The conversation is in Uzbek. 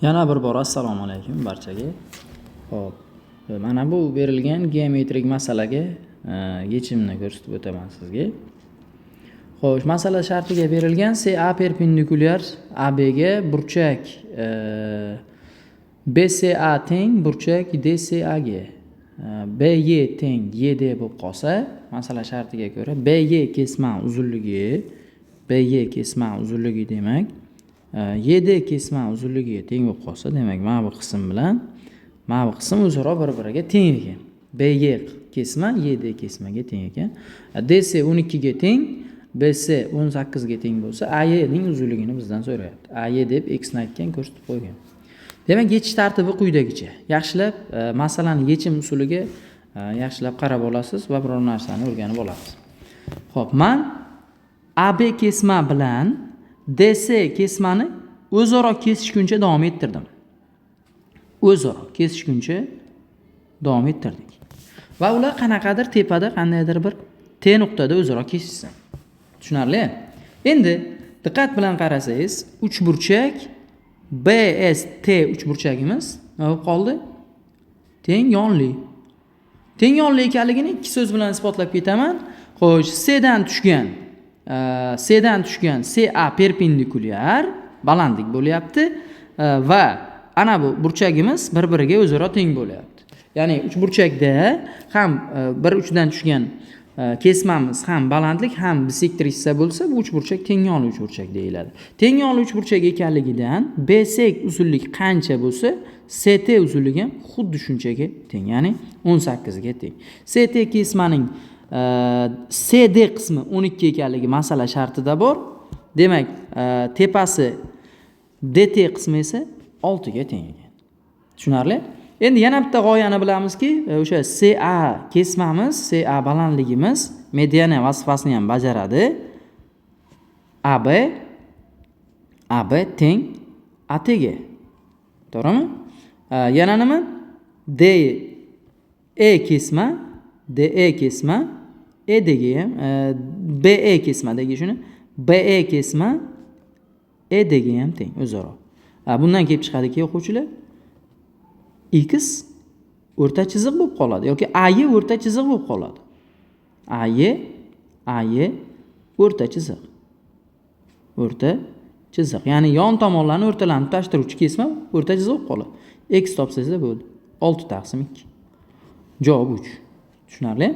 Yana bir bor assalomu alaykum barchaga. Xo'p, mana bu berilgan geometrik masalaga yechimni ko'rsatib o'taman sizga. Xo'sh, masala shartiga berilgan CA perpendikulyar AB ga burchak BCA teng burchak DCA ga. BY teng YD bo'lib qolsa, masala shartiga ko'ra BY kesma uzunligi demak YD kesma uzunligiga teng bo'lib qolsa, demak mana bu qism bilan mana bu qism o'zaro bir-biriga teng ekan. BY kesma YD kesmaga teng ekan. DC 12 ga teng, BC 18 ga teng bo'lsa, AY ning uzunligini bizdan so'rayapti. AY deb x ni aytgan, ko'rsatib qo'ygan. Demak, yechish tartibi quyidagicha. Yaxshilab masalani yechim usuliga yaxshilab qarab olasiz va biror narsani o'rganib olasiz. Xo'p, men AB kesma bilan DC kesmani o'zaro kesishguncha davom ettirdim. O'zaro kesishguncha davom ettirdik. Va ular qanaqadir tepada qandaydir bir T nuqtada o'zaro kesishsin. Tushunarli? Endi diqqat bilan qarasangiz, uchburchak BST uchburchagimiz nima bo'lib qoldi? Teng yonli. Teng yonli ekanligini ikki so'z bilan isbotlab ketaman. Xo'sh, C'dan tushgan CA perpendikulyar balandlik bo'lyapti va ana bu burchagimiz bir-biriga o'zaro teng bo'lyapti. Ya'ni uchburchakda ham bir uchidan tushgan kesmamiz ham balandlik ham bisektor hissa bo'lsa, bu uchburchak teng yonli uchburchak deyiladi. Teng yonli uchburchak ekanligidan BC uzunlik qancha bo'lsa, CT uzunligi ham xuddi shunchaga teng, ya'ni 18 ga teng. CT kesmaning CD qismi 12 ekanligi masala shartida bor. Demak, tepasi DT qismi esa 6 ga teng ekan. Tushunarli? Endi yana bitta g'oyani bilamizki, o'sha CA kesmamiz, CA balandligimiz mediana vazifasini ham bajaradi. AB teng AT ga. To'g'rimi? Yana nima? DE kesma EDga ham BE kesmadagi shuni BE kesma EDga ham teng o'zaro. Bundan kelib chiqadiki, o'quvchilar, X o'rta chiziq bo'lib qoladi yoki AY o'rta chiziq bo'lib qoladi. AY o'rta chiziq. Ya'ni yon tomonlarni o'rtalanib tashtiruvchi kesma o'rta chiziq bo'lib qoladi. X topsangiz bo'ldi. 6/2. Javob 3. Tushunarli?